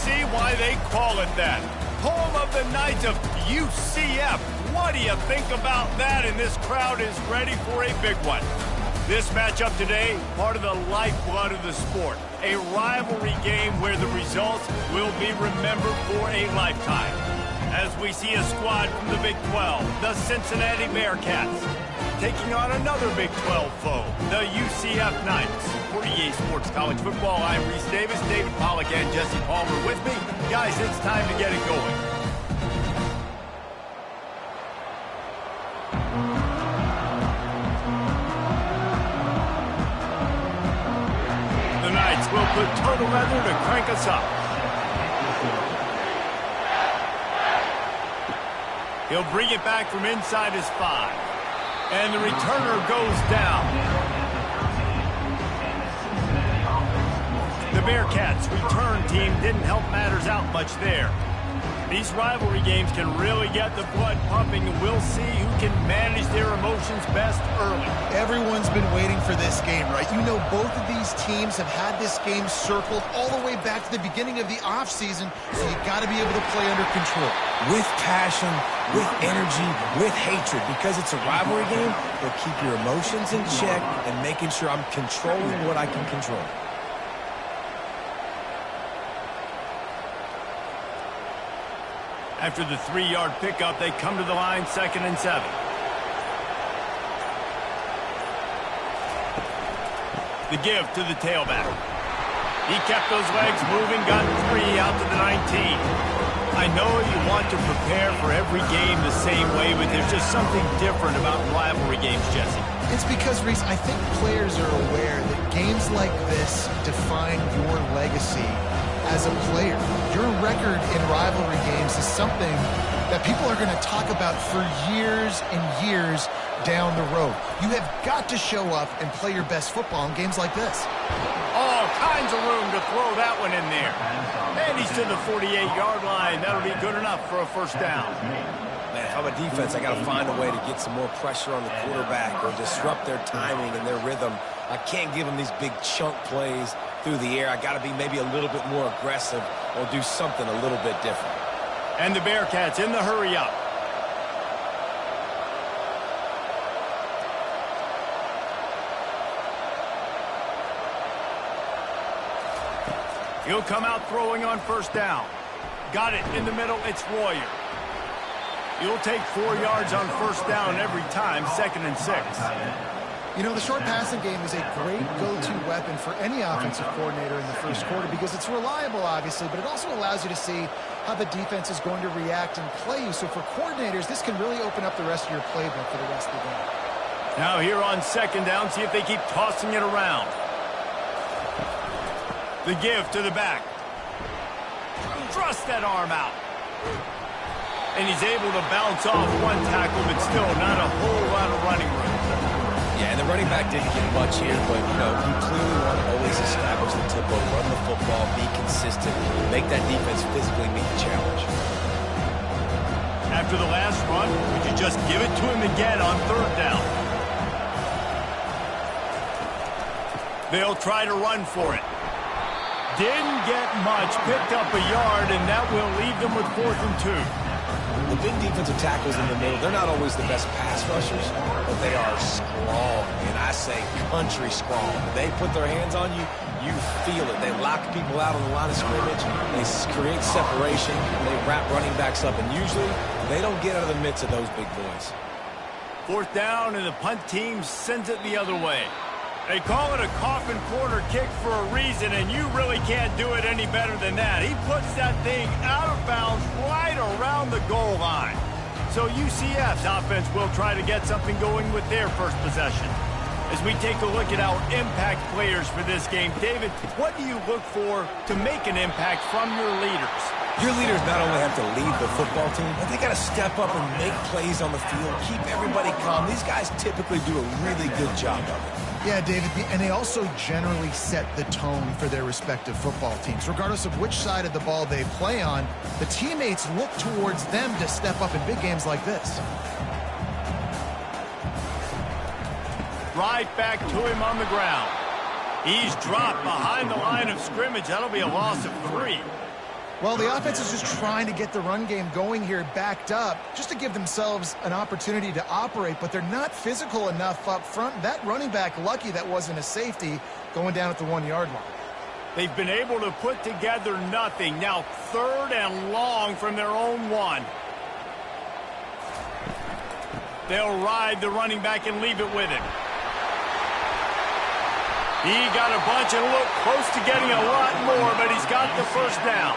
see why they call it that. Home of the Knights of UCF. What do you think about that? And this crowd is ready for a big one. This matchup today, part of the lifeblood of the sport. A rivalry game where the results will be remembered for a lifetime. As we see a squad from the Big 12, the Cincinnati Bearcats, taking on another Big 12 foe, the UCF Knights. For EA Sports College Football, I'm Reese Davis, David Pollack, and Jesse Palmer with me. Guys, it's time to get it going. The Knights will put total leather to crank us up. He'll bring it back from inside his 5. And the returner goes down. The Bearcats' return team didn't help matters out much there. These rivalry games can really get the blood pumping, and we'll see who can manage their emotions best early. Everyone's been waiting for this game, right? You know, both of these teams have had this game circled all the way back to the beginning of the offseason, so you got to be able to play under control. With passion, with energy, with hatred. Because it's a rivalry game, it'll keep your emotions in check and making sure I'm controlling what I can control. After the 3-yard pickup, they come to the line, 2nd and 7. The give to the tailback. He kept those legs moving, got 3 out to the 19. I know you want to prepare for every game the same way, but there's just something different about rivalry games, Jesse. It's because, Reese, I think players are aware that games like this define your legacy as a player. Your record in rivalry games is something that people are going to talk about for years and years down the road. You have got to show up and play your best football in games like this. All kinds of room to throw that one in there. And he's to the 48-yard line. That'll be good enough for a first down. Man, if I'm a defense, I got to find a way to get some more pressure on the quarterback or disrupt their timing and their rhythm. I can't give them these big chunk plays through the air. I got to be maybe a little bit more aggressive or do something a little bit different. And the Bearcats in the hurry up. He'll come out throwing on first down. Got it in the middle. It's Royer. He'll take 4 yards on first down every time, 2nd and 6. You know, the short passing game is a great go-to weapon for any offensive coordinator in the first quarter because it's reliable, obviously, but it also allows you to see how the defense is going to react and play you. So for coordinators, this can really open up the rest of your playbook for the rest of the game. Now here on 2nd down, see if they keep tossing it around. The give to the back. Thrust that arm out. And he's able to bounce off one tackle, but still not a whole lot of running room. Yeah, and the running back didn't get much here, but, you know, you clearly want to always establish the tempo, run the football, be consistent, make that defense physically meet the challenge. After the last run, would you just give it to him again on 3rd down? They'll try to run for it. Didn't get much, picked up a yard, and that will leave them with 4th and 2. The big defensive tackles in the middle, they're not always the best pass rushers, but they are strong, and I say country strong. They put their hands on you, you feel it. They lock people out on the line of scrimmage, they create separation, they wrap running backs up, and usually they don't get out of the midst of those big boys. 4th down, and the punt team sends it the other way. They call it a coffin corner kick for a reason, and you really can't do it any better than that. He puts that thing out of bounds right around the goal line. So UCF's offense will try to get something going with their first possession. As we take a look at our impact players for this game, David, what do you look for to make an impact from your leaders? Your leaders not only have to lead the football team, but they got to step up and make plays on the field, keep everybody calm. These guys typically do a really good job of it. Yeah, David, and they also generally set the tone for their respective football teams. Regardless of which side of the ball they play on, the teammates look towards them to step up in big games like this. Right back to him on the ground. He's dropped behind the line of scrimmage. That'll be a loss of 3. Well, the offense is just trying to get the run game going here, backed up, just to give themselves an opportunity to operate, but they're not physical enough up front. That running back, lucky that wasn't a safety, going down at the 1-yard line. They've been able to put together nothing. Now 3rd and long from their own 1. They'll ride the running back and leave it with him. He got a bunch and looked close to getting a lot more, but he's got the first down.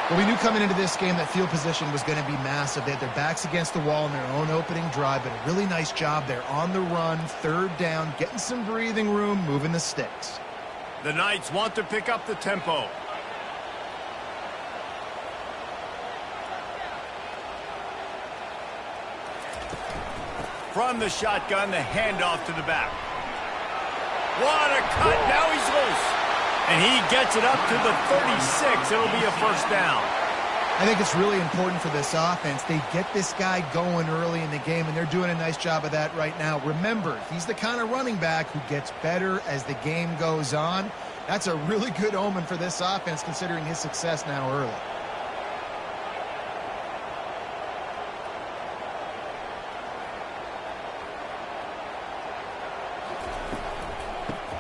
Well, we knew coming into this game that field position was going to be massive. They had their backs against the wall in their own opening drive, but a really nice job there on the run, 3rd down, getting some breathing room, moving the sticks. The Knights want to pick up the tempo. From the shotgun, the handoff to the back. What a cut. Now he's loose. And he gets it up to the 36. It'll be a first down. I think it's really important for this offense. They get this guy going early in the game, and they're doing a nice job of that right now. Remember, he's the kind of running back who gets better as the game goes on. That's a really good omen for this offense, considering his success now early.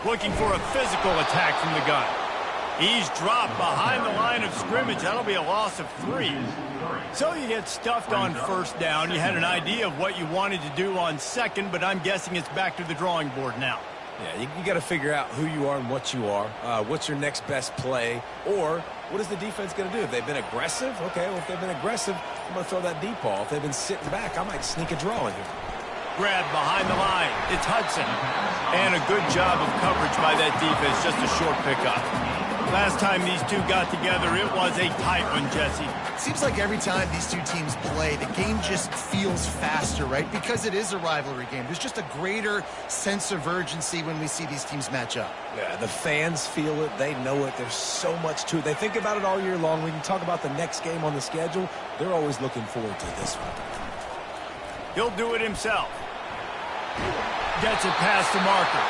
Looking for a physical attack from the gun. He's dropped behind the line of scrimmage. That'll be a loss of 3. So you get stuffed on first down. You had an idea of what you wanted to do on second, but I'm guessing it's back to the drawing board now. Yeah, you got to figure out who you are and what you are. What's your next best play? Or what is the defense going to do? If they've been aggressive, okay, well, if they've been aggressive, I'm going to throw that deep ball. If they've been sitting back, I might sneak a draw in here. Grab behind the line. It's Hudson. And a good job of coverage by that defense. Just a short pickup. Last time these two got together, it was a tight one, Jesse. Seems like every time these two teams play, the game just feels faster, right? Because it is a rivalry game. There's just a greater sense of urgency when we see these teams match up. Yeah, the fans feel it. They know it. There's so much to it. They think about it all year long. We can talk about the next game on the schedule. They're always looking forward to this one. He'll do it himself. Gets it past the marker.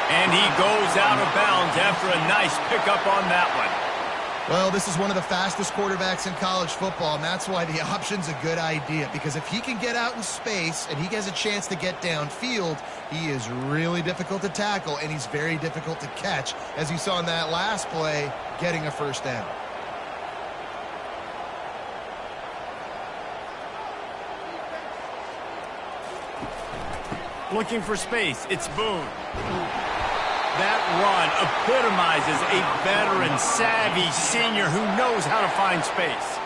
And he goes out of bounds after a nice pickup on that one. Well, this is one of the fastest quarterbacks in college football, and that's why the option's a good idea. Because if he can get out in space and he has a chance to get downfield, he is really difficult to tackle, and he's very difficult to catch, as you saw in that last play, getting a first down. Looking for space. It's Boone. That run epitomizes a veteran, savvy senior who knows how to find space.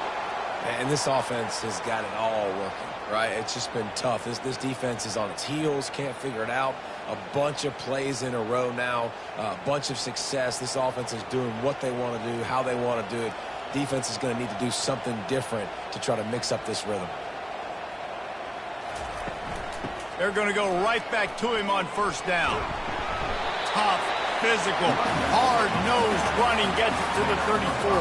And this offense has got it all working, right? It's just been tough. This defense is on its heels, can't figure it out. A bunch of plays in a row now, a bunch of success. This offense is doing what they want to do, how they want to do it. Defense is going to need to do something different to try to mix up this rhythm. They're going to go right back to him on first down. Tough, physical, hard-nosed running gets it to the 34.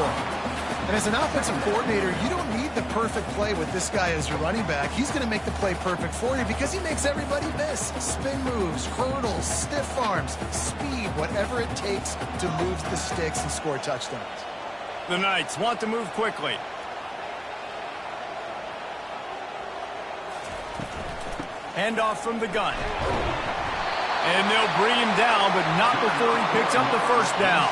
And as an offensive coordinator, you don't need the perfect play with this guy as your running back. He's going to make the play perfect for you because he makes everybody miss. Spin moves, hurdles, stiff arms, speed, whatever it takes to move the sticks and score touchdowns. The Knights want to move quickly. Handoff from the gun. And they'll bring him down, but not before he picks up the first down.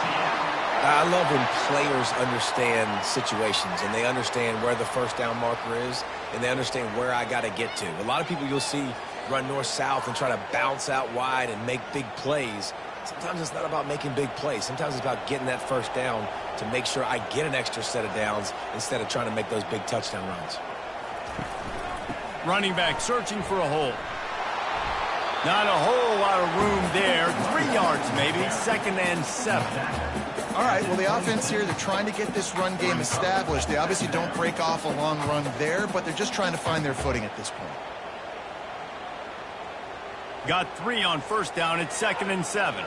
I love when players understand situations and they understand where the first down marker is and they understand where I got to get to. A lot of people you'll see run north-south and try to bounce out wide and make big plays. Sometimes it's not about making big plays. Sometimes it's about getting that first down to make sure I get an extra set of downs instead of trying to make those big touchdown runs. Running back searching for a hole. Not a whole lot of room there. 3 yards maybe. 2nd and 7. All right, well, the offense here, they're trying to get this run game established. They obviously don't break off a long run there, but they're just trying to find their footing at this point. Got 3 on first down. It's 2nd and 7.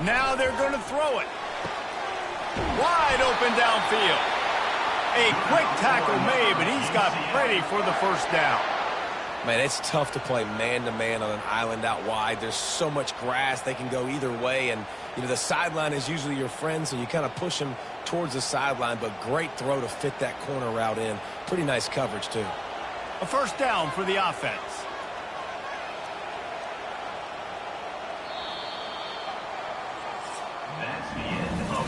Now they're going to throw it. Wide open downfield. A quick tackle made, but he's got plenty for the first down. Man, it's tough to play man-to-man on an island out wide. There's so much grass. They can go either way. And, you know, the sideline is usually your friend, so you kind of push them towards the sideline. But great throw to fit that corner route in. Pretty nice coverage, too. A first down for the offense.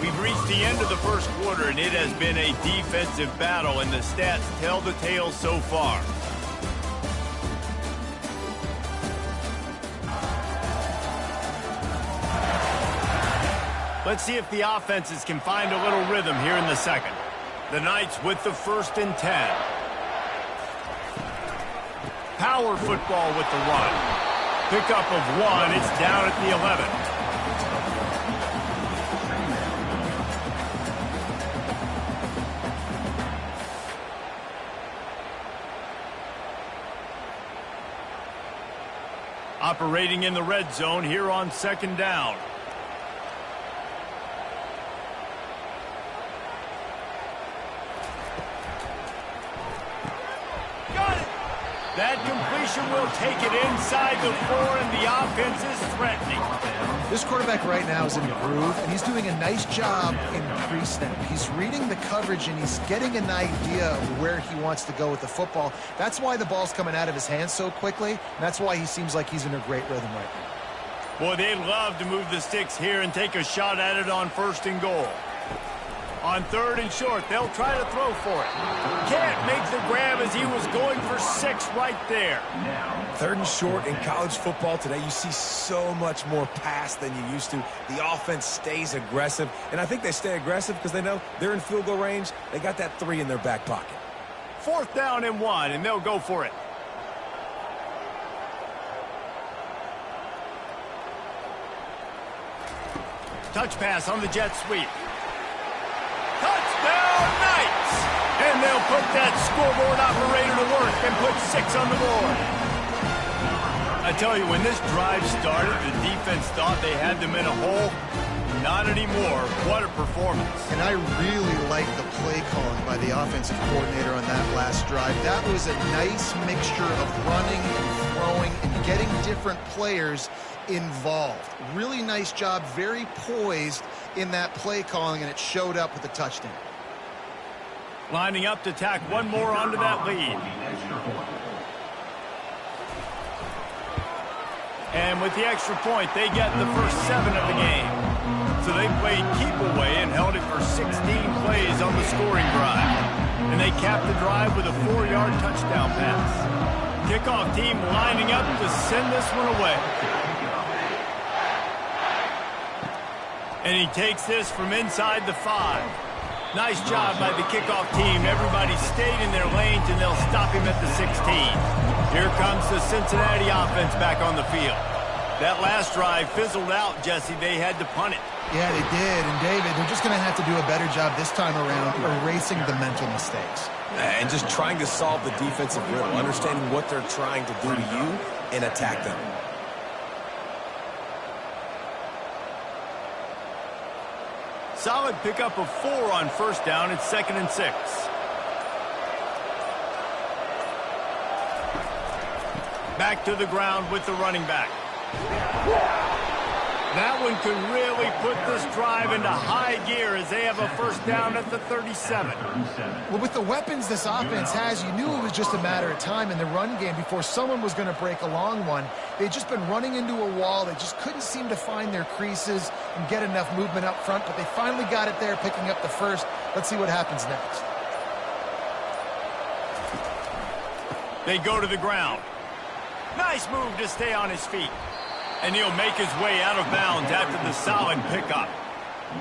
We've reached the end of the first quarter, and it has been a defensive battle, and the stats tell the tale so far. Let's see if the offenses can find a little rhythm here in the second. The Knights with the 1st and 10. Power football with the run. Pickup of 1. It's down at the 11. Operating in the red zone here on 2nd down. That completion will take it inside the 4, and the offense is threatening. This quarterback right now is in the groove, and he's doing a nice job in pre-snap. He's reading the coverage, and he's getting an idea of where he wants to go with the football. That's why the ball's coming out of his hands so quickly, and that's why he seems like he's in a great rhythm right now. Boy, they'd love to move the sticks here and take a shot at it on 1st and goal. On 3rd and short, they'll try to throw for it. Can't make the grab as he was going for 6 right there. 3rd and short in college football today, you see so much more pass than you used to. The offense stays aggressive, and I think they stay aggressive because they know they're in field goal range. They got that 3 in their back pocket. 4th down and 1, and they'll go for it. Touch pass on the jet sweep. Touchdown, Knights! And they'll put that scoreboard operator to work and put 6 on the board. I tell you, when this drive started, the defense thought they had them in a hole. Not anymore. What a performance. And I really like the play calling by the offensive coordinator on that last drive. That was a nice mixture of running and throwing and getting different players involved. Really nice job, very poised in that play calling, and it showed up with the touchdown. Lining up to tack one more onto that lead. And with the extra point, they get the first 7 of the game. So they played keep away and held it for 16 plays on the scoring drive. And they capped the drive with a 4-yard touchdown pass. Kickoff team lining up to send this one away. And he takes this from inside the 5. Nice job by the kickoff team. Everybody stayed in their lanes, and they'll stop him at the 16. Here comes the Cincinnati offense back on the field. That last drive fizzled out, Jesse. They had to punt it. Yeah, they did. And, David, they're just going to have to do a better job this time around erasing the mental mistakes. And just trying to solve the defensive riddle, understanding what they're trying to do to you and attack them. Solid pickup of 4 on 1st down. It's 2nd and 6. Back to the ground with the running back. That one could really put this drive into high gear as they have a first down at the 37. Well, with the weapons this offense has, you knew it was just a matter of time in the run game before someone was going to break a long one. They'd just been running into a wall. They just couldn't seem to find their creases and get enough movement up front, but they finally got it there, picking up the first. Let's see what happens next. They go to the ground. Nice move to stay on his feet. And he'll make his way out of bounds after the solid pickup.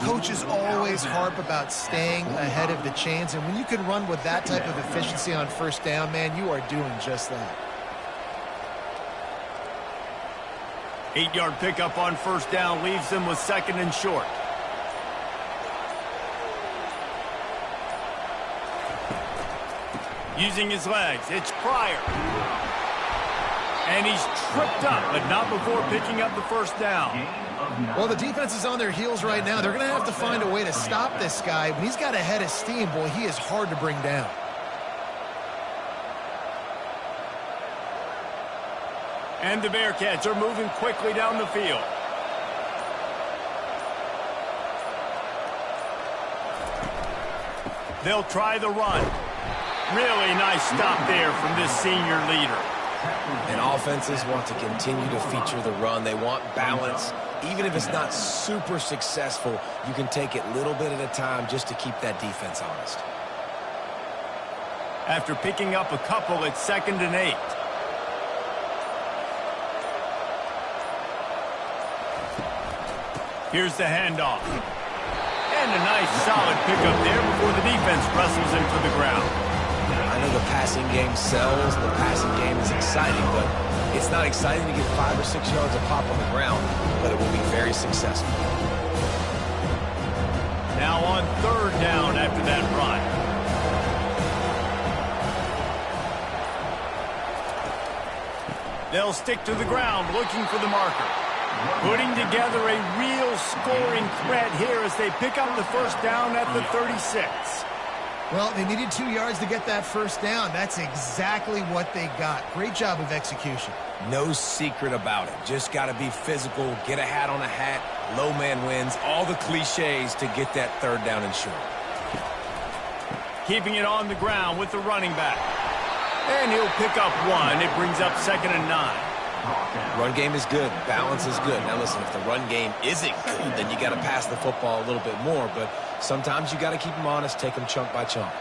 Coaches always harp about staying ahead of the chains, and when you can run with that type of efficiency on first down, man, you are doing just that. 8-yard pickup on first down leaves them with 2nd and short. Using his legs, it's Pryor. And he's tripped up, but not before picking up the first down. Well, the defense is on their heels right now. They're going to have to find a way to stop this guy. When he's got a head of steam, boy, he is hard to bring down. And the Bearcats are moving quickly down the field. They'll try the run. Really nice stop there from this senior leader. And offenses want to continue to feature the run. They want balance. Even if it's not super successful, you can take it little bit at a time just to keep that defense honest. After picking up a couple, it's 2nd and 8. Here's the handoff. And a nice solid pickup there before the defense wrestles him to the ground. I know the passing game sells, the passing game is exciting, but it's not exciting to get 5 or 6 yards of pop on the ground, but it will be very successful. Now on 3rd down after that run. They'll stick to the ground looking for the marker. Putting together a real scoring threat here as they pick up the 1st down at the 36. Well, they needed 2 yards to get that 1st down. That's exactly what they got. Great job of execution. No secret about it. Just got to be physical, get a hat on a hat, low man wins, all the cliches to get that 3rd down and short. Keeping it on the ground with the running back. And he'll pick up 1. It brings up 2nd and 9. Run game is good. Balance is good. Now, listen, if the run game isn't good, then you got to pass the football a little bit more. But sometimes you got to keep them honest, take them chunk by chunk.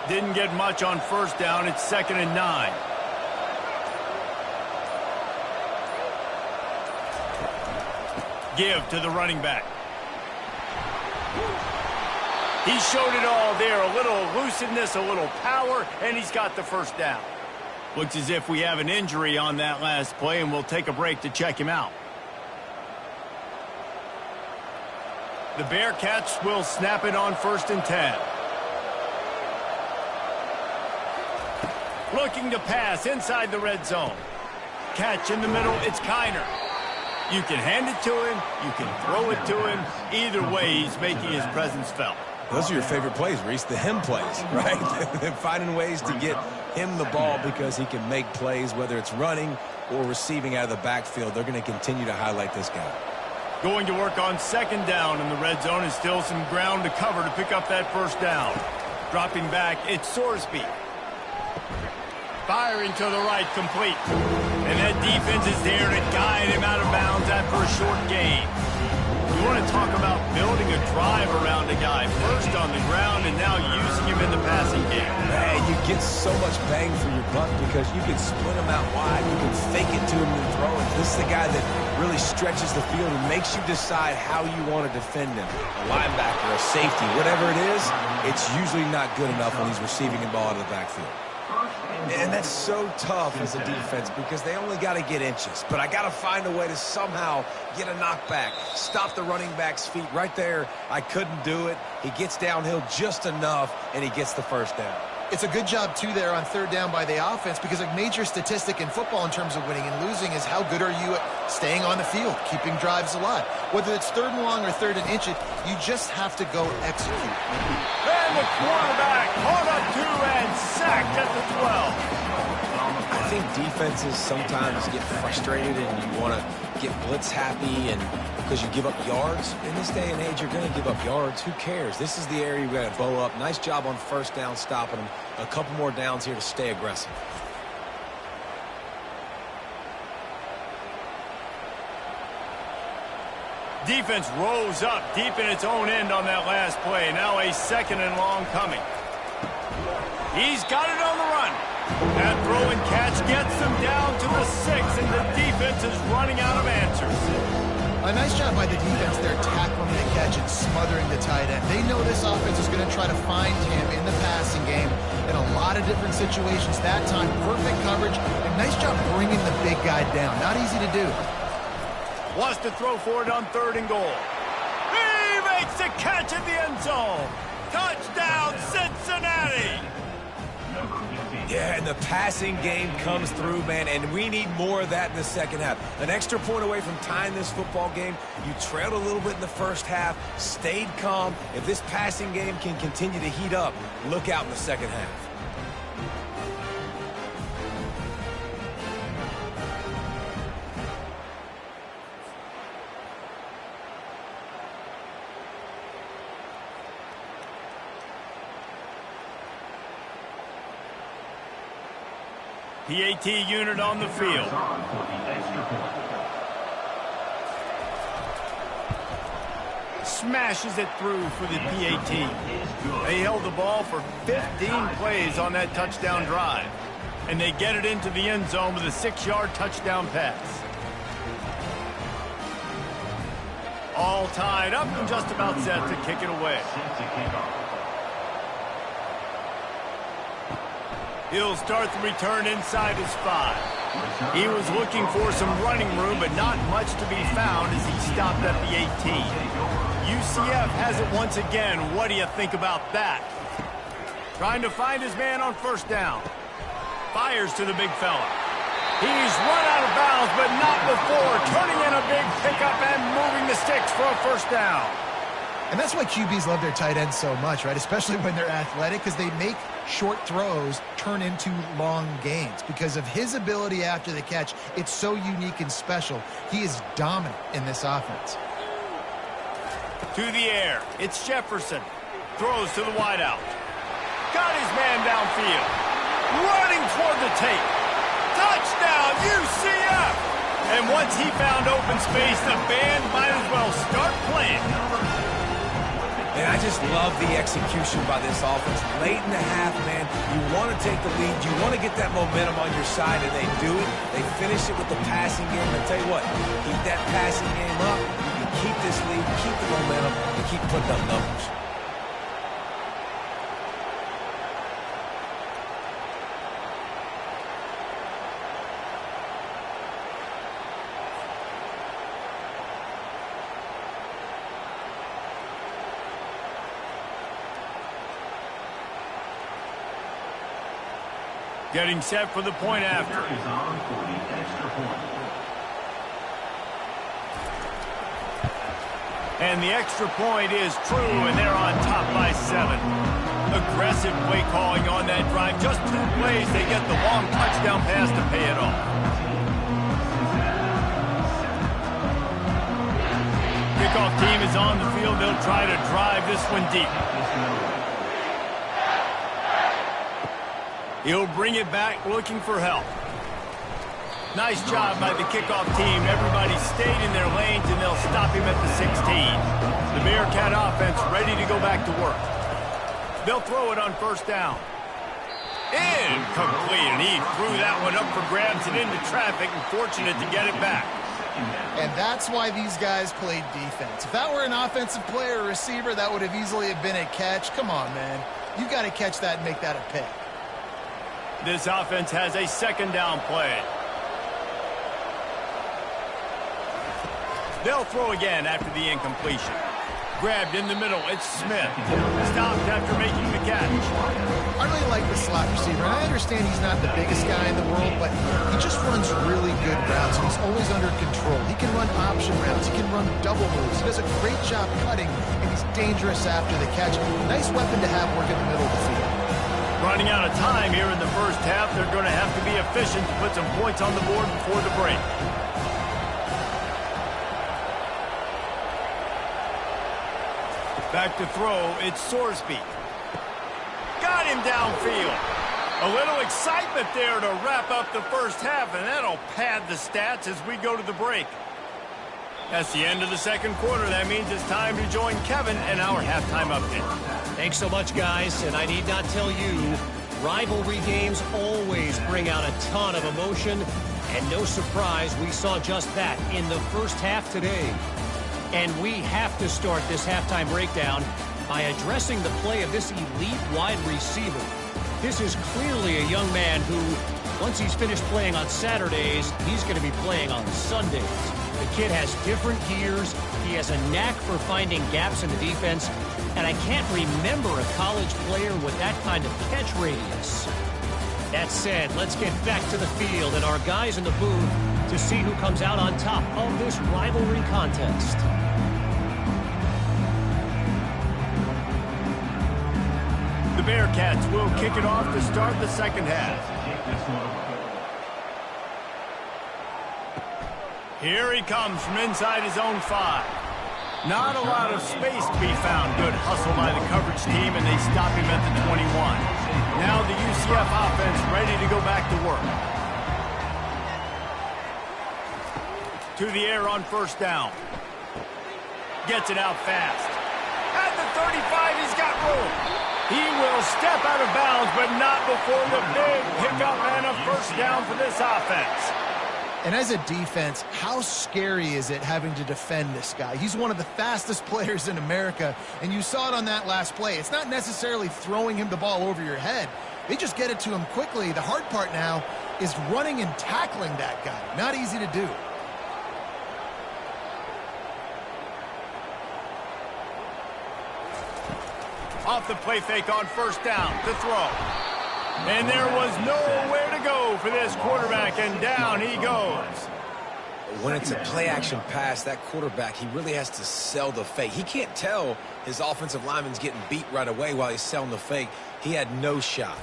Didn't get much on 1st down. It's 2nd and 9. Give to the running back. He showed it all there. A little elusiveness, a little power, and he's got the 1st down. Looks as if we have an injury on that last play, and we'll take a break to check him out. The Bearcats will snap it on 1st and 10. Looking to pass inside the red zone. Catch in the middle, it's Kiner. You can hand it to him, you can throw it to him. Either way, he's making his presence felt. Those are your favorite plays, Reese, the him plays, right? Finding ways to get him the ball because he can make plays, whether it's running or receiving out of the backfield. They're going to continue to highlight this guy. Going to work on 2nd down in the red zone, and still some ground to cover to pick up that 1st down. Dropping back, it's Sorsby. Firing to the right, complete. And that defense is there to guide him out of bounds after a short gain. You want to talk about building a drive around a guy, first on the ground and now using him in the passing game. Man, you get so much bang for your buck because you can split him out wide, you can fake it to him and throw it. This is the guy that really stretches the field and makes you decide how you want to defend him. A linebacker, a safety, whatever it is, it's usually not good enough when he's receiving the ball out of the backfield. And that's so tough as a defense because they only got to get inches. But I got to find a way to somehow get a knockback, stop the running back's feet right there. I couldn't do it. He gets downhill just enough, and he gets the 1st down. It's a good job, too, there on 3rd down by the offense because a major statistic in football in terms of winning and losing is how good are you at staying on the field, keeping drives alive. Whether it's 3rd and long or 3rd and inches, you just have to go execute. And the quarterback caught up 2 and sacked at the 12. I think defenses sometimes get frustrated and you want to get blitz happy and because you give up yards. In this day and age, you're going to give up yards. Who cares? This is the area you got to bow up. Nice job on 1st down, stopping them. A couple more downs here to stay aggressive. Defense rose up deep in its own end on that last play. Now a 2nd and long coming. He's got it on the run. That throw and catch gets them down to the 6, and the defense is running out of answers. A nice job by the defense there, tackling the catch and smothering the tight end. They know this offense is going to try to find him in the passing game in a lot of different situations. That time, perfect coverage, and nice job bringing the big guy down. Not easy to do. Wants to throw for it on 3rd and goal. He makes the catch in the end zone. Touchdown, Cincinnati! Yeah, and the passing game comes through, man, and we need more of that in the 2nd half. An extra point away from tying this football game. You trailed a little bit in the 1st half, stayed calm. If this passing game can continue to heat up, look out in the 2nd half. PAT unit on the field. Smashes it through for the PAT. They held the ball for 15 plays on that touchdown drive. And they get it into the end zone with a 6-yard touchdown pass. All tied up and just about set to kick it away. He'll start the return inside his 5. He was looking for some running room, but not much to be found as he stopped at the 18. UCF has it once again. What do you think about that? Trying to find his man on first down. Fires to the big fella. He's run out of bounds, but not before turning in a big pickup and moving the sticks for a first down. And that's why QBs love their tight ends so much, right? Especially when they're athletic, because they make short throws turn into long gains. Because of his ability after the catch, it's so unique and special. He is dominant in this offense. To the air, it's Jefferson. Throws to the wideout. Got his man downfield. Running toward the tape. Touchdown, UCF! And once he found open space, the band might as well start playing. And I just love the execution by this offense. Late in the half, man, you want to take the lead. You want to get that momentum on your side, and they do it. They finish it with the passing game. I tell you what, keep that passing game up. You can keep this lead, keep the momentum, and keep putting up numbers. Getting set for the point after. And the extra point is true, and they're on top by 7. Aggressive play calling on that drive. Just 2 plays, they get the long touchdown pass to pay it off. Kickoff team is on the field. They'll try to drive this one deep. He'll bring it back looking for help. Nice job by the kickoff team. Everybody stayed in their lanes, and they'll stop him at the 16. The Bearcat offense ready to go back to work. They'll throw it on first down. Incomplete, and he threw that one up for grabs and into traffic, and fortunate to get it back. And that's why these guys played defense. If that were an offensive player or receiver, that would have easily have been a catch. Come on, man. You got to catch that and make that a pick. This offense has a second down play. They'll throw again after the incompletion. Grabbed in the middle, it's Smith. Stopped after making the catch. I really like the slot receiver. I understand he's not the biggest guy in the world, but he just runs really good routes, and he's always under control. He can run option routes. He can run double moves. He does a great job cutting, and he's dangerous after the catch. Nice weapon to have work in the middle of the field. Running out of time here in the first half. They're going to have to be efficient to put some points on the board before the break. Back to throw, it's Sorsby. Got him downfield. A little excitement there to wrap up the first half, and that'll pad the stats as we go to the break. That's the end of the second quarter. That means it's time to join Kevin in our halftime update. Thanks so much, guys, and I need not tell you, rivalry games always bring out a ton of emotion, and no surprise, we saw just that in the first half today. And we have to start this halftime breakdown by addressing the play of this elite wide receiver. This is clearly a young man who, once he's finished playing on Saturdays, he's going to be playing on Sundays. The kid has different gears. He has a knack for finding gaps in the defense. And I can't remember a college player with that kind of catch radius. That said, let's get back to the field and our guys in the booth to see who comes out on top of this rivalry contest. The Bearcats will kick it off to start the second half. Here he comes from inside his own 5. Not a lot of space to be found. Good hustle by the coverage team, and they stop him at the 21. Now the UCF offense ready to go back to work. To the air on first down. Gets it out fast. At the 35, he's got room. He will step out of bounds, but not before the big pickup and a first down for this offense. And as a defense, how scary is it having to defend this guy? He's one of the fastest players in America, and you saw it on that last play. It's not necessarily throwing him the ball over your head. They just get it to him quickly. The hard part now is running and tackling that guy. Not easy to do. Off the play fake on first down to throw. And there was nowhere to go for this quarterback, and down he goes. When it's a play-action pass, that quarterback, he really has to sell the fake. He can't tell his offensive lineman's getting beat right away while he's selling the fake. He had no shot.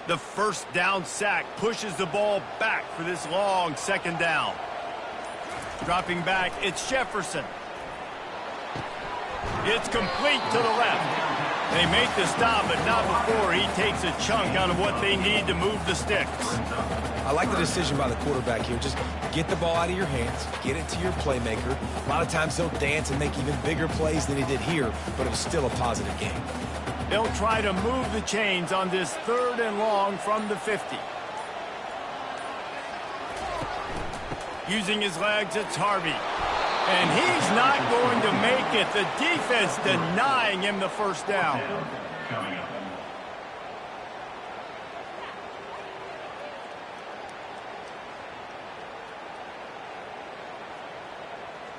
The first down sack pushes the ball back for this long second down. Dropping back, it's Jefferson. It's complete to the left. They make the stop, but not before he takes a chunk out of what they need to move the sticks. I like the decision by the quarterback here. Just get the ball out of your hands, get it to your playmaker. A lot of times he'll dance and make even bigger plays than he did here, but it was still a positive game. They'll try to move the chains on this third and long from the 50. Using his legs, it's Harvey. And he's not going to make it. The defense denying him the first down.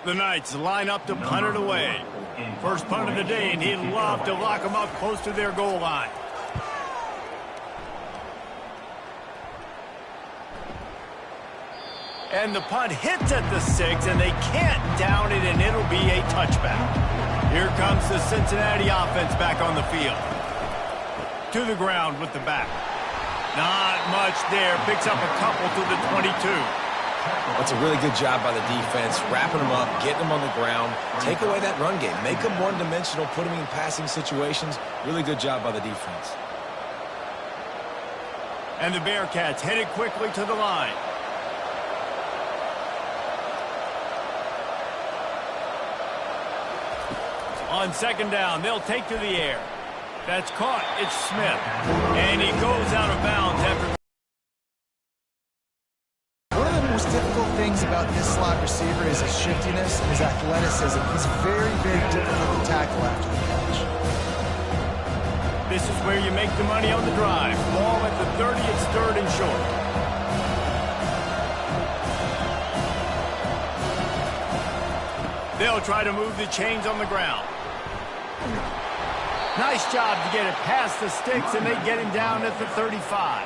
The Knights line up to punt it away. First punt of the day, and he'd love to lock them up close to their goal line. And the punt hits at the 6, and they can't down it, and it'll be a touchback. Here comes the Cincinnati offense back on the field. To the ground with the back. Not much there. Picks up a couple to the 22. That's a really good job by the defense, wrapping them up, getting them on the ground. Take away that run game. Make them one-dimensional, put them in passing situations. Really good job by the defense. And the Bearcats headed quickly to the line. On second down, they'll take to the air. That's caught. It's Smith. And he goes out of bounds after. One of the most difficult things about this slot receiver is his shiftiness and his athleticism. He's very, very difficult to tackle after the catch. This is where you make the money on the drive. Ball at the 30, it's third and short. They'll try to move the chains on the ground. Nice job to get it past the sticks, and they get him down at the 35.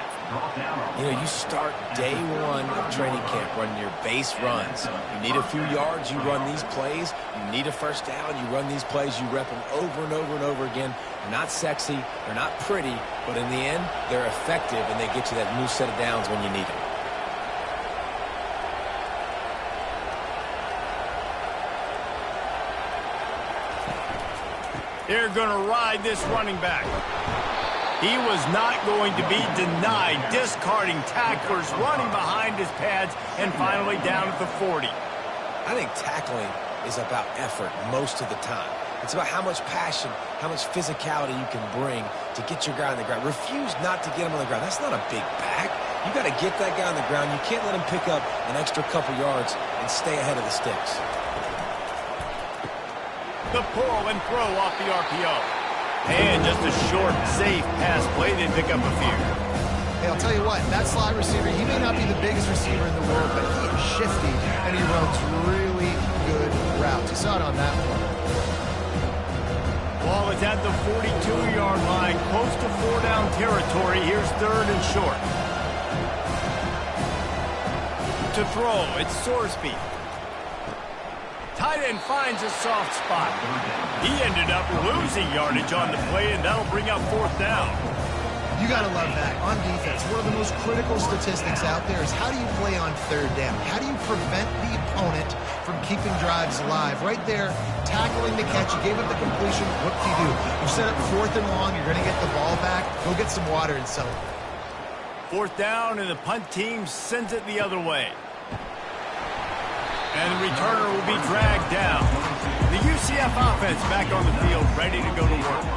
You know, you start day one of training camp running your base runs. You need a few yards, you run these plays. You need a first down, you run these plays. You rep them over and over and over again. They're not sexy, they're not pretty, but in the end, they're effective, and they get you that new set of downs when you need them. They're going to ride this running back. He was not going to be denied, discarding tacklers, running behind his pads, and finally down at the 40. I think tackling is about effort most of the time. It's about how much passion, how much physicality you can bring to get your guy on the ground. Refuse not to get him on the ground. That's not a big back. You got to get that guy on the ground. You can't let him pick up an extra couple yards and stay ahead of the sticks. The pull and throw off the RPO. And just a short, safe pass play. They pick up a few. Hey, I'll tell you what, that slot receiver, he may not be the biggest receiver in the world, but he is shifty, and he runs really good routes. You saw it on that one. Ball is at the 42-yard line, close to four-down territory. Here's third and short. To throw, it's Sorsby. Tight end finds a soft spot. He ended up losing yardage on the play, and that'll bring up fourth down. You got to love that. On defense, one of the most critical statistics out there is how do you play on third down? How do you prevent the opponent from keeping drives alive? Right there, tackling the catch. You gave up the completion. What do? You set up 4th and long. You're going to get the ball back. Go get some water and celebrate. 4th down, and the punt team sends it the other way. And the returner will be dragged down. The UCF offense back on the field, ready to go to work.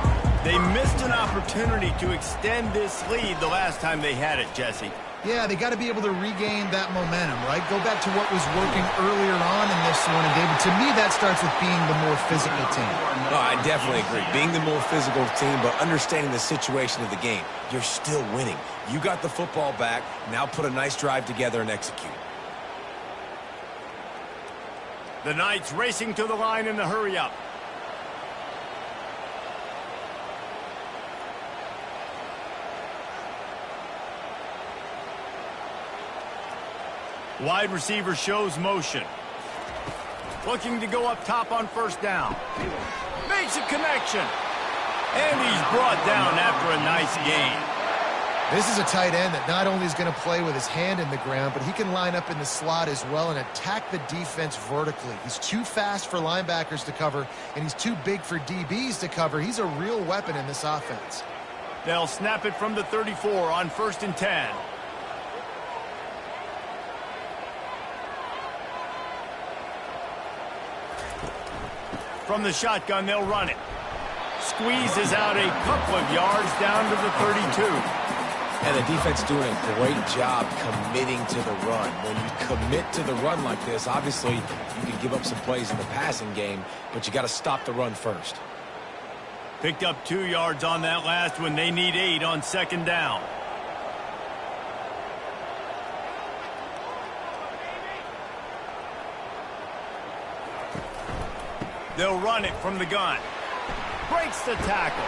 They missed an opportunity to extend this lead the last time they had it, Jesse. Yeah, they got to be able to regain that momentum, right? Go back to what was working earlier on in this one. And, David, to me, that starts with being the more physical team. No, I definitely agree. Being the more physical team, but understanding the situation of the game. You're still winning. You got the football back. Now put a nice drive together and execute. The Knights racing to the line in the hurry-up. Wide receiver shows motion. Looking to go up top on 1st down. Makes a connection. And he's brought down after a nice gain. This is a tight end that not only is going to play with his hand in the ground, but he can line up in the slot as well and attack the defense vertically. He's too fast for linebackers to cover, and he's too big for DBs to cover. He's a real weapon in this offense. They'll snap it from the 34 on 1st and 10. From the shotgun, they'll run it. Squeezes out a couple of yards down to the 32. And the defense doing a great job committing to the run. When you commit to the run like this, obviously you can give up some plays in the passing game, but you got to stop the run first. Picked up 2 yards on that last one. They need 8 on 2nd down. They'll run it from the gun. Breaks the tackle.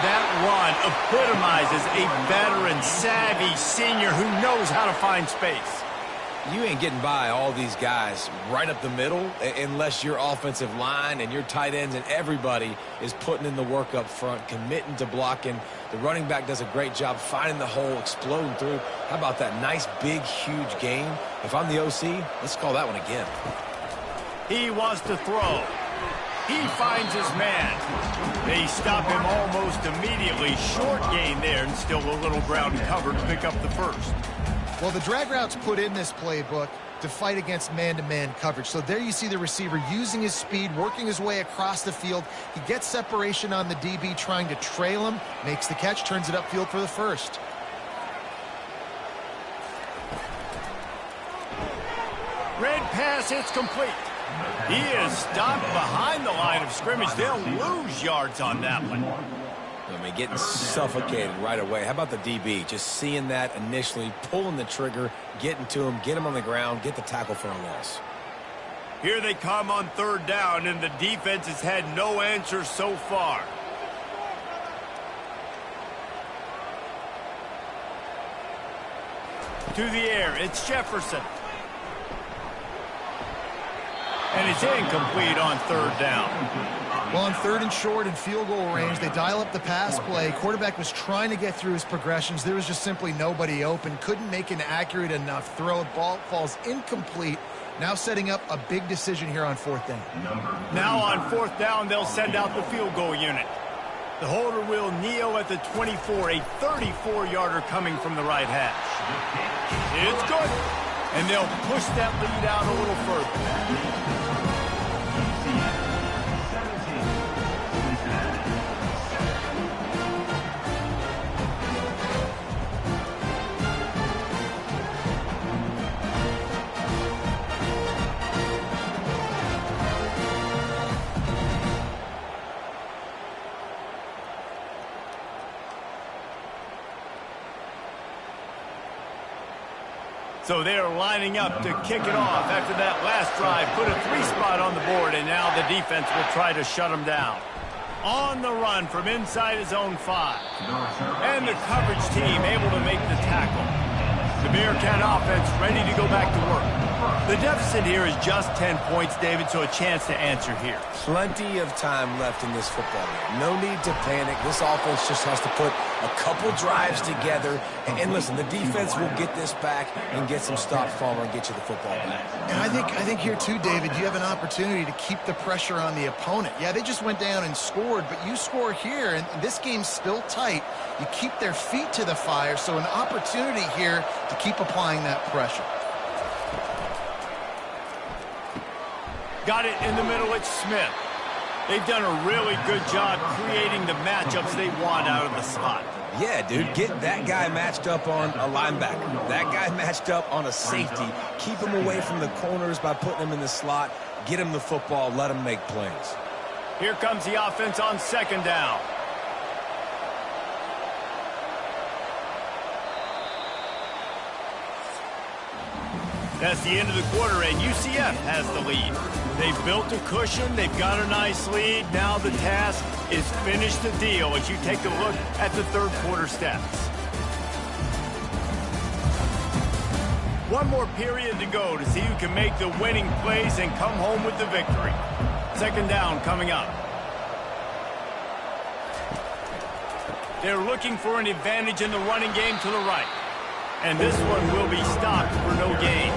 That run epitomizes a veteran, savvy senior who knows how to find space. You ain't getting by all these guys right up the middle unless your offensive line and your tight ends and everybody is putting in the work up front, committing to blocking. The running back does a great job finding the hole, exploding through. How about that nice, big, huge gain? If I'm the OC, let's call that one again. He wants to throw. He finds his man. They stop him almost immediately. Short gain there, and still a little ground cover to pick up the 1st. Well, the drag routes put in this playbook to fight against man-to-man coverage. So there you see the receiver using his speed, working his way across the field. He gets separation on the DB, trying to trail him, makes the catch, turns it upfield for the 1st. Red pass, it's complete. He is stopped behind the line of scrimmage. They'll lose yards on that one. I mean, getting suffocated right away. How about the DB? Just seeing that initially, pulling the trigger, getting to him, get him on the ground, get the tackle for a loss. Here they come on 3rd down, and the defense has had no answers so far. To the air, it's Jefferson. And it's incomplete on 3rd down. Well, on 3rd and short and field goal range, they dial up the pass play. Quarterback was trying to get through his progressions. There was just simply nobody open. Couldn't make an accurate enough throw. Ball falls incomplete. Now setting up a big decision here on 4th down. Now on 4th down, they'll send out the field goal unit. The holder will kneel at the 24, a 34-yarder coming from the right hash. It's good. And they'll push that lead out a little further. So they're lining up to kick it off after that last drive. Put a 3-spot on the board, and now the defense will try to shut them down. On the run from inside his own 5. And the coverage team able to make the tackle. The Bearcat offense ready to go back to work. The deficit here is just 10 points, David, so a chance to answer here. Plenty of time left in this football game. No need to panic. This offense just has to put a couple drives together. And listen, the defense will get this back and get some stops from and get you the football back. And I think here too, David, you have an opportunity to keep the pressure on the opponent. Yeah, they just went down and scored, but you score here, and this game's still tight. You keep their feet to the fire, so an opportunity here to keep applying that pressure. Got it in the middle, it's Smith. They've done a really good job creating the matchups they want out of the slot. Yeah, dude, get that guy matched up on a linebacker. That guy matched up on a safety. Keep him away from the corners by putting him in the slot. Get him the football, let him make plays. Here comes the offense on second down. That's the end of the quarter, and UCF has the lead. They've built a cushion. They've got a nice lead. Now the task is finish the deal as you take a look at the third quarter stats. One more period to go to see who can make the winning plays and come home with the victory. Second down coming up. They're looking for an advantage in the running game to the right. And this one will be stopped for no gain.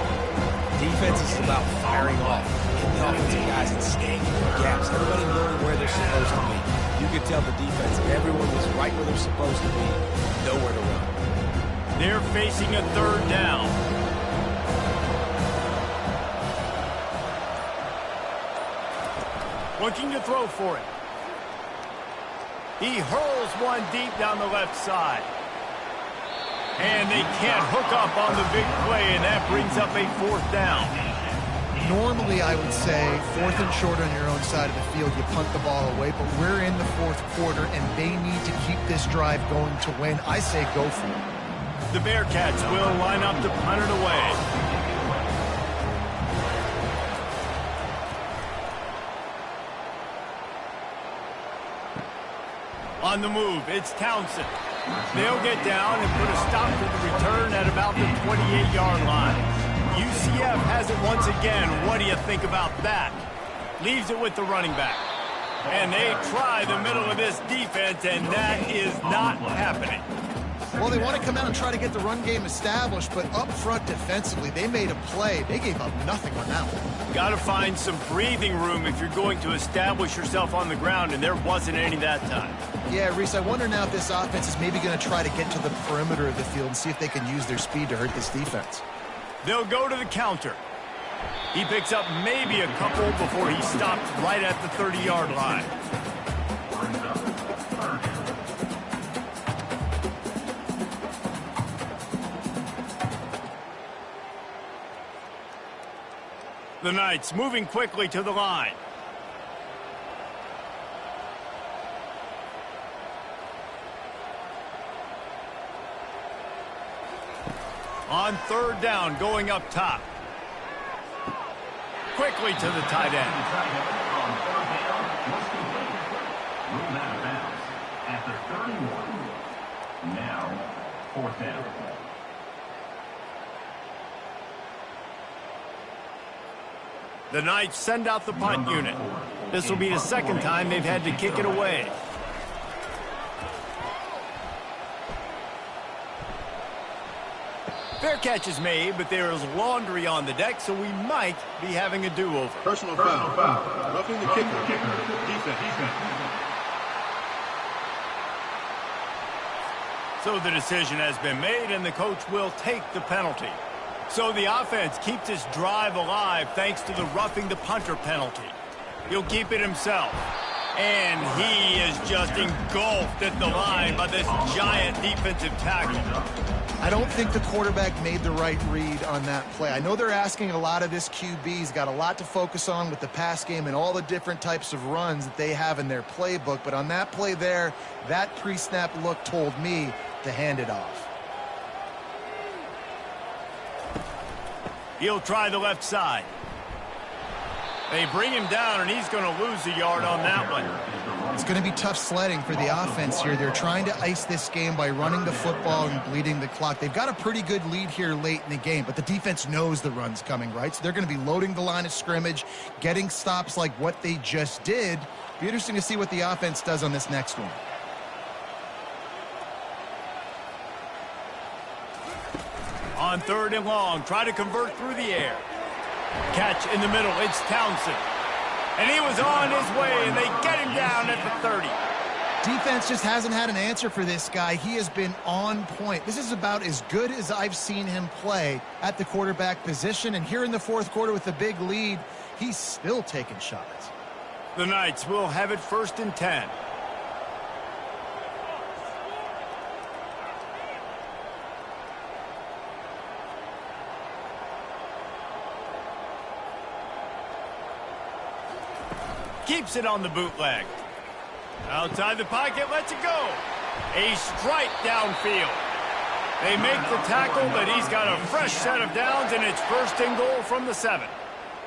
Defense is about firing off. And the offensive guys and staying in the gaps. Everybody knowing where they're supposed to be. You could tell the defense, everyone was right where they're supposed to be. Nowhere to run. They're facing a third down. Looking to throw for it. He hurls one deep down the left side. And they can't hook up on the big play, and that brings up a fourth down. Normally, I would say, fourth and short on your own side of the field, you punt the ball away, but we're in the fourth quarter, and they need to keep this drive going to win. I say go for it. The Bearcats will line up to punt it away. On the move, it's Townsend. They'll get down and put a stop to the return at about the 28-yard line. UCF has it once again. What do you think about that? Leaves it with the running back. And they try the middle of this defense, and that is not happening. Well, they want to come out and try to get the run game established, but up front defensively, they made a play. They gave up nothing on that one. Got to find some breathing room if you're going to establish yourself on the ground, and there wasn't any that time. Yeah, Reese, I wonder now if this offense is maybe going to try to get to the perimeter of the field and see if they can use their speed to hurt this defense. They'll go to the counter. He picks up maybe a couple before he stops right at the 30-yard line. The Knights moving quickly to the line. On third down, going up top. Quickly to the tight end. At the 31. Now, fourth down. The Knights send out the punt unit. This will be the second time they've had to kick it away. Fair catch is made, but there is laundry on the deck, so we might be having a do-over. Personal foul. Roughing the kicker. Defense. So the decision has been made, and the coach will take the penalty. So the offense keeps this drive alive thanks to the roughing the punter penalty. He'll keep it himself. And he is just engulfed at the line by this giant defensive tackle. I don't think the quarterback made the right read on that play. I know they're asking a lot of this QB. He's got a lot to focus on with the pass game and all the different types of runs that they have in their playbook. But on that play there, that pre-snap look told me to hand it off. He'll try the left side. They bring him down, and he's going to lose a yard on that one. It's going to be tough sledding for the offense here. They're trying to ice this game by running the football and bleeding the clock. They've got a pretty good lead here late in the game, but the defense knows the run's coming, right? So they're going to be loading the line of scrimmage, getting stops like what they just did. Be interesting to see what the offense does on this next one. On 3rd and long, try to convert through the air. Catch in the middle, it's Townsend. And he was on his way, and they get him down at the 30. Defense just hasn't had an answer for this guy. He has been on point. This is about as good as I've seen him play at the quarterback position. And here in the 4th quarter with the big lead, he's still taking shots. The Knights will have it 1st and 10. Keeps it on the bootleg. Outside the pocket, lets it go. A strike downfield. They make the tackle, but he's got a fresh set of downs, and it's 1st and goal from the 7.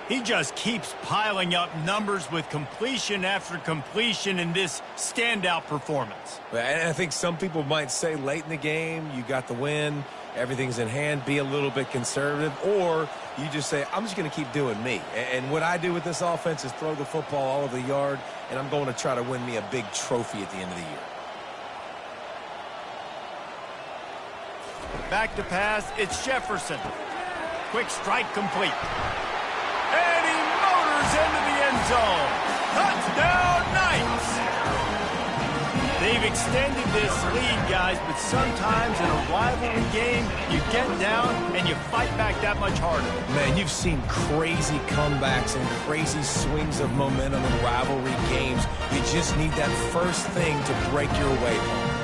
He just keeps piling up numbers with completion after completion in this standout performance. And I think some people might say late in the game, you got the win, everything's in hand, be a little bit conservative, or you just say, I'm just going to keep doing me. And what I do with this offense is throw the football all over the yard, and I'm going to try to win me a big trophy at the end of the year. Back to pass, it's Jefferson. Quick strike complete. And he motors into the end zone. Touchdown, Knights! They've extended this lead, guys, but sometimes in a rivalry game, you get down and you fight back that much harder. Man, you've seen crazy comebacks and crazy swings of momentum in rivalry games. You just need that first thing to break your way.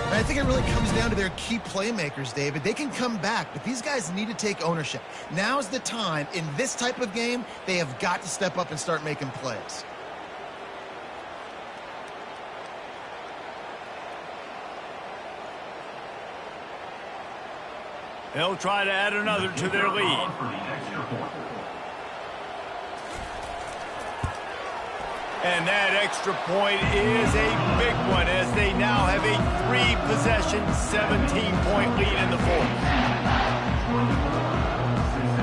And I think it really comes down to their key playmakers, David. They can come back, but these guys need to take ownership. Now's the time. In this type of game, they have got to step up and start making plays. They'll try to add another to their lead. And that extra point is a big one as they now have a 3-possession, 17-point lead in the 4th.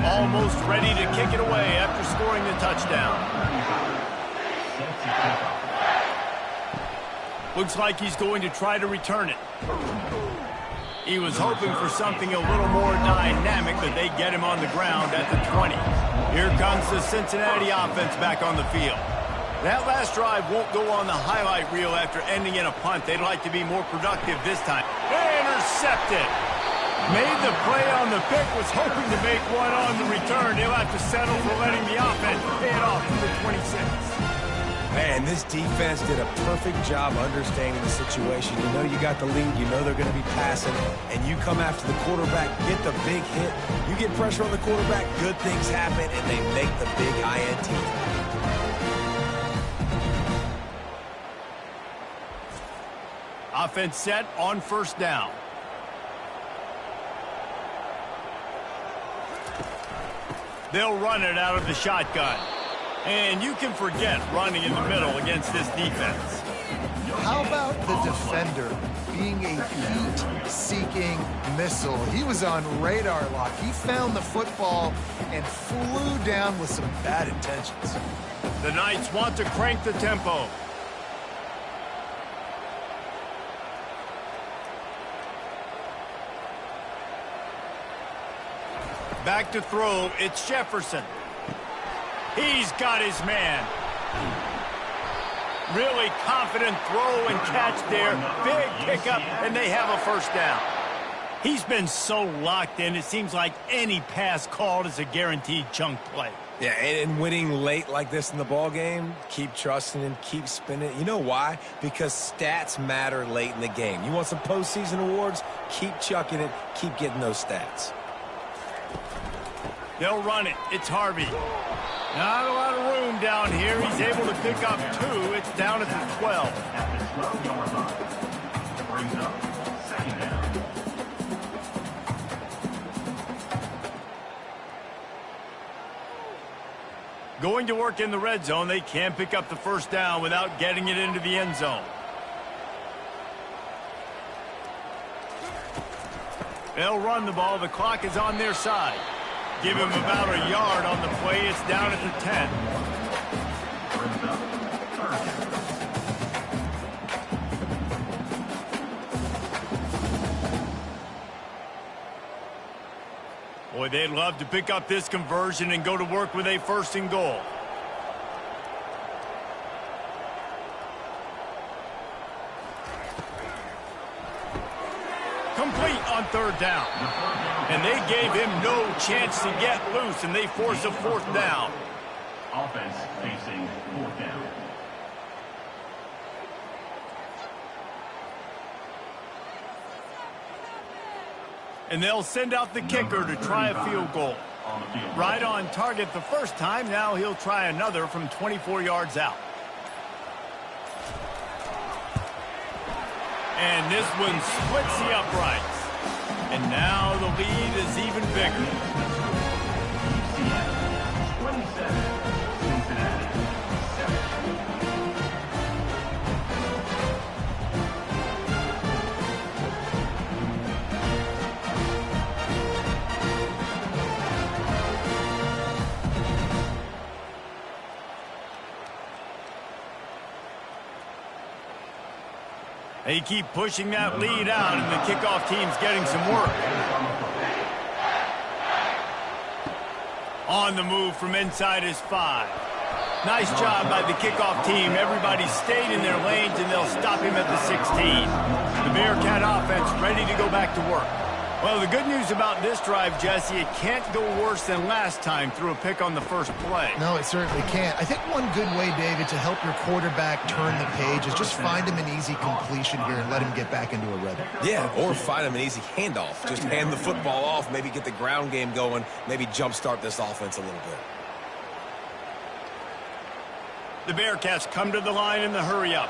Almost ready to kick it away after scoring the touchdown. Looks like he's going to try to return it. He was hoping for something a little more dynamic, but they get him on the ground at the 20. Here comes the Cincinnati offense back on the field. That last drive won't go on the highlight reel after ending in a punt. They'd like to be more productive this time. Intercepted. Made the play on the pick, was hoping to make one on the return. He'll have to settle for letting the offense pay it off to the 26. Man, this defense did a perfect job understanding the situation. You know you got the lead. You know they're going to be passing. And you come after the quarterback, get the big hit. You get pressure on the quarterback, good things happen, and they make the big INT. Offense set on 1st down. They'll run it out of the shotgun. And you can forget running in the middle against this defense. How about the defender being a heat-seeking missile? He was on radar lock. He found the football and flew down with some bad intentions. The Knights want to crank the tempo. Back to throw, it's Jefferson. He's got his man. Really confident throw and catch there. Big pickup, and they have a 1st down. He's been so locked in, it seems like any pass called is a guaranteed chunk play. Yeah, and winning late like this in the ball game, keep trusting him, keep spinning. You know why? Because stats matter late in the game. You want some postseason awards? Keep chucking it, keep getting those stats. They'll run it. It's Harvey. Not a lot of room down here. He's able to pick up 2. It's down at the 12. Going to work in the red zone, they can't pick up the first down without getting it into the end zone. They'll run the ball. The clock is on their side. Give him about a yard on the play. It's down at the 10. Boy, they'd love to pick up this conversion and go to work with a first and goal. Complete on third down. And they gave him no chance to get loose, and they force a fourth down. Offense facing fourth down. And they'll send out the kicker to try a field goal. Right on target the first time. Now he'll try another from 24 yards out. And this one splits the uprights. And now the lead is even bigger. UCF 27, Cincinnati 7. They keep pushing that lead out, and the kickoff team's getting some work. On the move from inside his 5. Nice job by the kickoff team. Everybody stayed in their lanes, and they'll stop him at the 16. The Bearcat offense ready to go back to work. Well, the good news about this drive, Jesse, it can't go worse than last time through a pick on the first play. No, it certainly can't. I think one good way, David, to help your quarterback turn the page is just find him an easy completion here and let him get back into a rhythm. Yeah, or find him an easy handoff. Just hand the football off, maybe get the ground game going, maybe jumpstart this offense a little bit. The Bearcats come to the line in the hurry-up.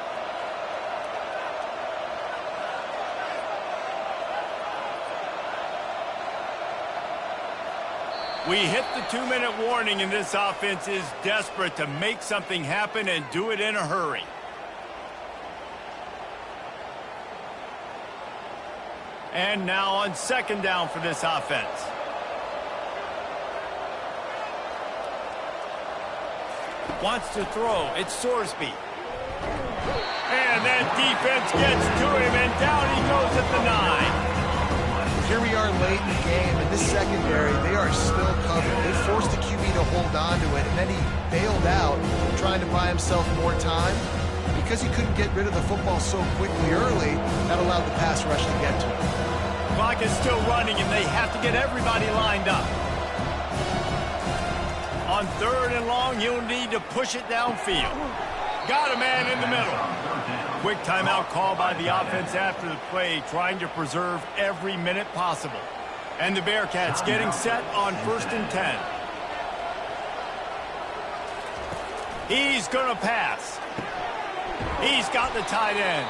We hit the 2-minute warning, and this offense is desperate to make something happen and do it in a hurry. And now on second down for this offense. Wants to throw. It's Sorsby. And that defense gets to him, and down he goes at the 9. Here we are late in the game, and this secondary, they are still covered. They forced the QB to hold on to it, and then he bailed out, trying to buy himself more time. Because he couldn't get rid of the football so quickly early, that allowed the pass rush to get to him. Clock is still running, and they have to get everybody lined up. On third and long, he'll need to push it downfield. Got a man in the middle. Quick timeout call by the offense after the play, trying to preserve every minute possible. And the Bearcats getting set on 1st and 10. He's going to pass. He's got the tight end.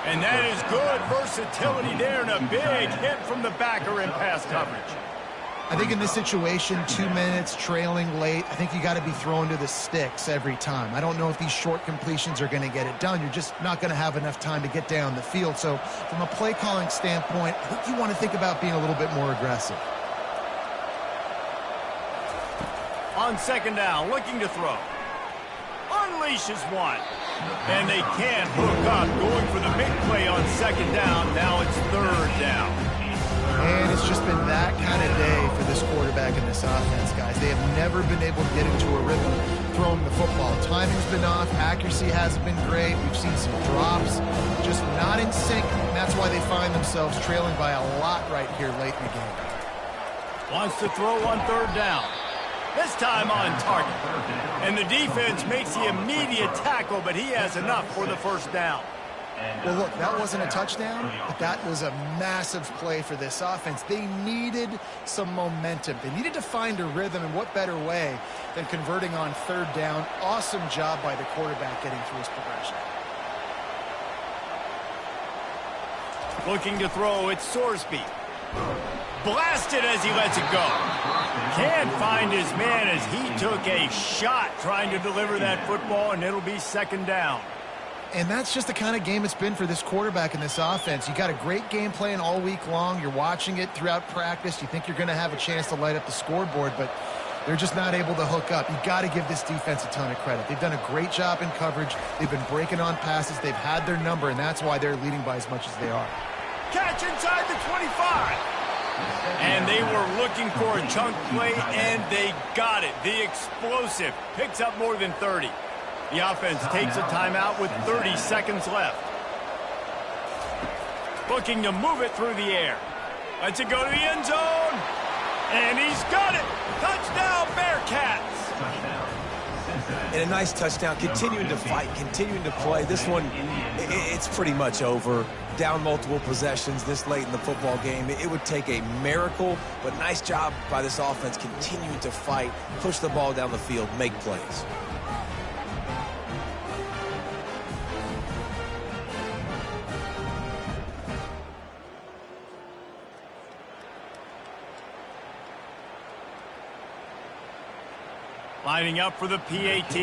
And that is good versatility there, and a big hit from the backer in pass coverage. I think in this situation, 2 minutes, trailing late, I think you got to be thrown to the sticks every time. I don't know if these short completions are going to get it done. You're just not going to have enough time to get down the field. So from a play calling standpoint, I think you want to think about being a little bit more aggressive. On second down, looking to throw. Unleashes one. And they can't hook up, going for the big play on second down. Now it's third down. And it's just been that kind of day for this quarterback and this offense, guys. They have never been able to get into a rhythm throwing the football. Timing's been off. Accuracy hasn't been great. We've seen some drops. Just not in sync. And that's why they find themselves trailing by a lot right here late in the game. Wants to throw on third down. This time on target. And the defense makes the immediate tackle, but he has enough for the first down. Well, look, that wasn't a touchdown, but that was a massive play for this offense. They needed some momentum. They needed to find a rhythm, and what better way than converting on third down. Awesome job by the quarterback getting through his progression. Looking to throw, it's Sorsby. Blasted as he lets it go. Can't find his man as he took a shot trying to deliver that football, and it'll be second down. And that's just the kind of game it's been for this quarterback in this offense. You got a great game plan all week long. You're watching it throughout practice. You think you're going to have a chance to light up the scoreboard, but they're just not able to hook up. You got to give this defense a ton of credit. They've done a great job in coverage. They've been breaking on passes. They've had their number, and that's why they're leading by as much as they are. Catch inside the 25. And they were looking for a chunk play, and they got it. The explosive picks up more than 30. The offense takes a timeout with 30 seconds left. Looking to move it through the air. Lets it go to the end zone. And he's got it. Touchdown, Bearcats. And a nice touchdown, continuing to fight, continuing to play. This one, it's pretty much over. Down multiple possessions this late in the football game. It would take a miracle, but nice job by this offense continuing to fight, push the ball down the field, make plays. Lining up for the PAT.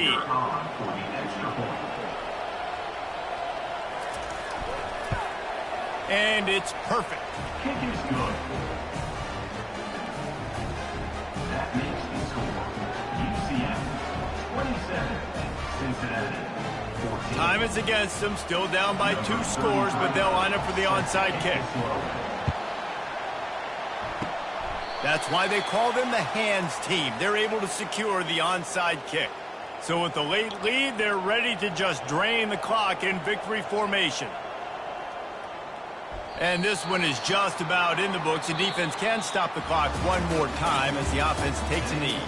And it's perfect. Kick is good. That makes the score UCF 27, Cincinnati 14. Time is against them, still down by 2 scores, but they'll line up for the onside kick. That's why they call them the hands team. They're able to secure the onside kick. So with the late lead, they're ready to just drain the clock in victory formation. And this one is just about in the books. The defense can stop the clock one more time as the offense takes a knee.